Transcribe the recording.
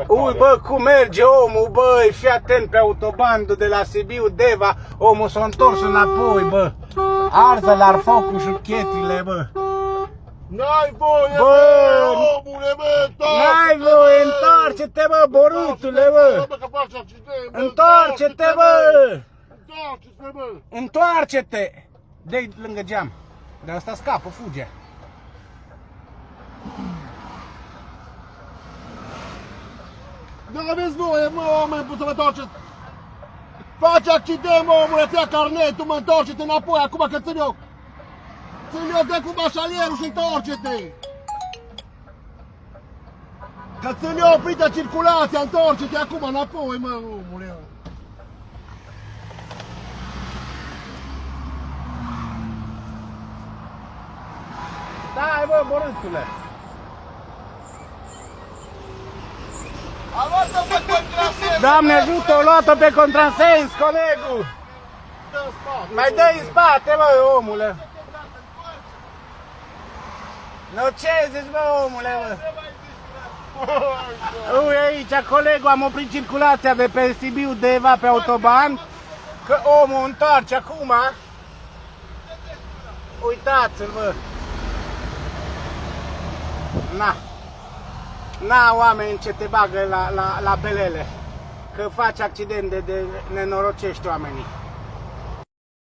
Ui, bă, cum merge omul, băi, fii atent pe autobandul de la Sibiu, Deva, omul s-a întors înapoi, bă. Arză la focul șuchetile, bă. N-ai voie, bă, omule, bă, n-ai voie, întoarce-te, bă, borutule, bă. Întoarce-te, bă. Întoarce-te, bă. Întoarce-te. Dă-i lângă geam. De asta scapă, fuge. Nu aveți voie, mă, oameni, să vă întoarceți. Faci accident, mă, omule, ți-ia carnetul, mă, întoarce-te înapoi, acum că țin eu. Țin eu de cu mașalierul și întoarce-te. Că țin eu oprită circulația, întoarce-te acum înapoi, mă, omule. Dai, bă, borâtule. A luat-o pe contrasens! Doamne ajută, o luat-o pe contrasens, colegul! Dă-n spate! Mai dă-i în spate, bă, omule! Nu, ce zici, bă, omule, bă? Ui, aici, colegul, am oprit circulația de pe Sibiu Deva pe autoban, că omul întoarce acum. Uitați-l, bă! Na! Na, oameni, ce te bagă la belele, că faci accident de nenorocești oamenii.